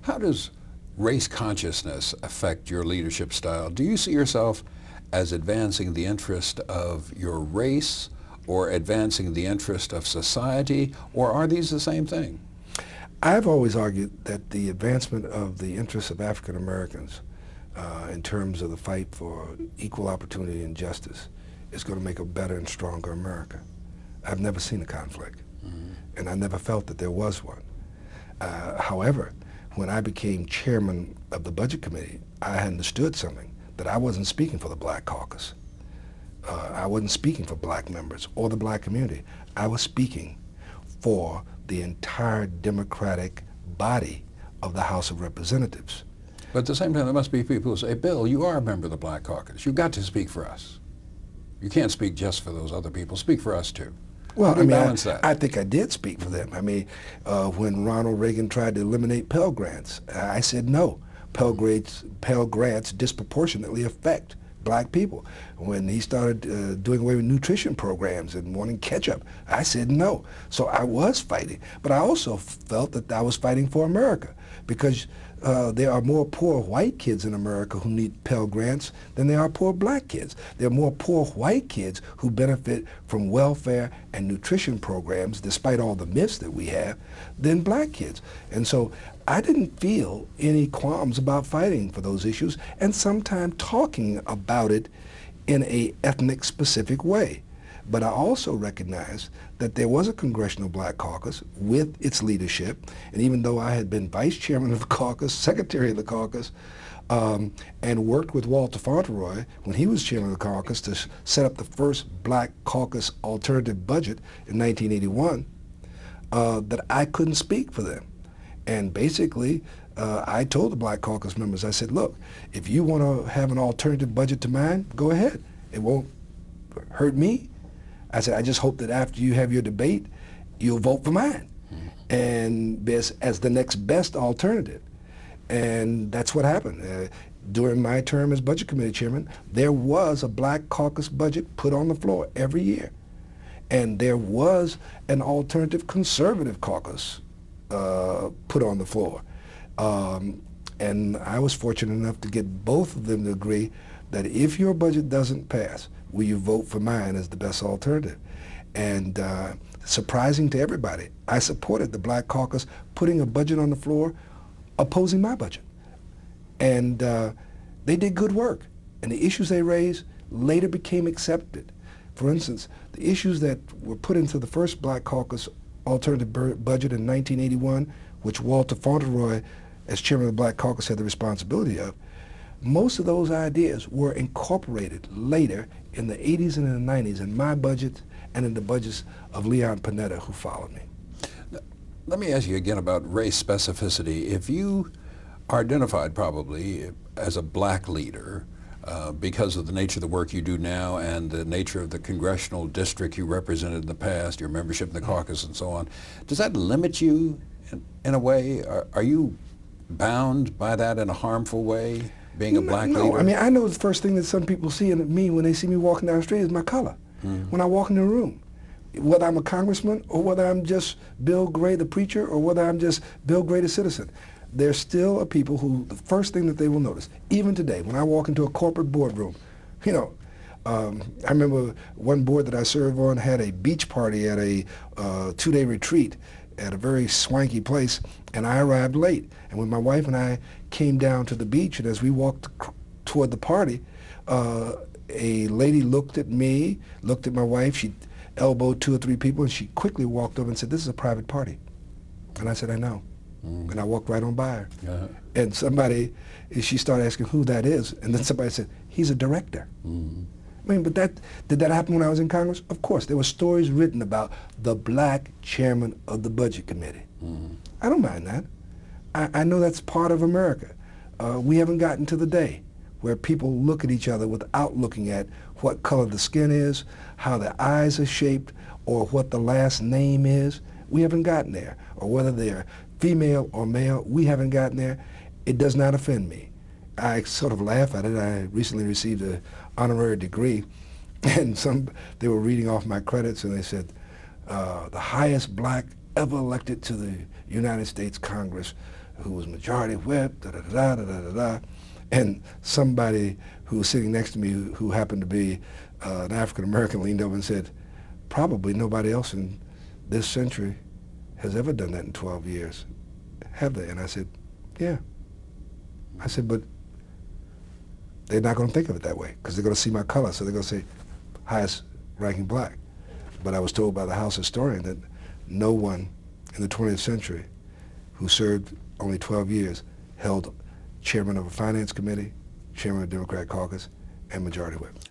How does race consciousness affect your leadership style? Do you see yourself as advancing the interest of your race or advancing the interest of society, or are these the same thing? I've always argued that the advancement of the interests of African Americans in terms of the fight for equal opportunity and justice is going to make a better and stronger America. I've never seen a conflict, and I never felt that there was one. However, when I became chairman of the Budget Committee, I understood something, that I wasn't speaking for the Black Caucus. I wasn't speaking for black members or the black community. I was speaking for the entire Democratic body of the House of Representatives. But at the same time, there must be people who say, Bill, you are a member of the Black Caucus. You've got to speak for us. You can't speak just for those other people. Speak for us, too. Well, How do you balance that? I think I did speak for them. I mean, when Ronald Reagan tried to eliminate Pell Grants, I said no. Pell Grants disproportionately affect black people. When he started doing away with nutrition programs and wanting ketchup, I said no. So I was fighting. But I also felt that I was fighting for America, because there are more poor white kids in America who need Pell Grants than there are poor black kids. There are more poor white kids who benefit from welfare and nutrition programs, despite all the myths that we have, than black kids. And so I didn't feel any qualms about fighting for those issues, and sometimes talking about it in a ethnic specific way. But I also recognized that there was a Congressional Black Caucus with its leadership, and even though I had been vice chairman of the caucus, secretary of the caucus, and worked with Walter Fauntleroy when he was chairman of the caucus to set up the first Black Caucus alternative budget in 1981, that I couldn't speak for them. And basically, I told the Black Caucus members, I said, look, if you want to have an alternative budget to mine, go ahead. It won't hurt me. I said, I just hope that after you have your debate, you'll vote for mine and as the next best alternative. And that's what happened. During my term as Budget Committee Chairman, there was a Black Caucus budget put on the floor every year. And there was an alternative conservative caucus put on the floor. And I was fortunate enough to get both of them to agree that if your budget doesn't pass, will you vote for mine as the best alternative? And surprising to everybody, I supported the Black Caucus putting a budget on the floor opposing my budget. And they did good work. And the issues they raised later became accepted. For instance, the issues that were put into the first Black Caucus alternative budget in 1981, which Walter Fauntleroy, as chairman of the Black Caucus, had the responsibility of, most of those ideas were incorporated later in the 80s and in the 90s in my budget and in the budgets of Leon Panetta, who followed me. Let me ask you again about race specificity. If you are identified probably as a black leader because of the nature of the work you do now and the nature of the congressional district you represented in the past, your membership in the caucus and so on, does that limit you in a way? Are you bound by that in a harmful way? Being a black leader? No, I mean, I know the first thing that some people see in me when they see me walking down the street is my color. When I walk in the room, whether I'm a congressman or whether I'm just Bill Gray the preacher or whether I'm just Bill Gray the citizen, there still are people who, the first thing that they will notice, even today, when I walk into a corporate boardroom, you know, I remember one board that I served on had a beach party at a two-day retreat at a very swanky place, and I arrived late. And when my wife and I came down to the beach, and as we walked toward the party, a lady looked at me, looked at my wife, she elbowed 2 or 3 people, and she quickly walked over and said, "This is a private party." And I said, "I know." And I walked right on by her. And somebody, she started asking who that is, and then somebody said, "He's a director." I mean, but did that happen when I was in Congress? Of course. There were stories written about the black chairman of the Budget Committee. I don't mind that. I know that's part of America. We haven't gotten to the day where people look at each other without looking at what color the skin is, how the eyes are shaped, or what the last name is. We haven't gotten there. Or whether they're female or male, we haven't gotten there. It does not offend me. I sort of laugh at it. I recently received an honorary degree, and they were reading off my credits, and they said, the highest black ever elected to the United States Congress, who was majority whip, da da da da da da da. And somebody who was sitting next to me who happened to be an African American leaned over and said, probably nobody else in this century has ever done that in 12 years, have they? And I said, yeah. I said, but they're not going to think of it that way because they're going to see my color, so they're going to say highest ranking black. But I was told by the House historian that no one in the 20th century who served only 12 years held chairman of a finance committee, chairman of the Democratic caucus, and majority whip.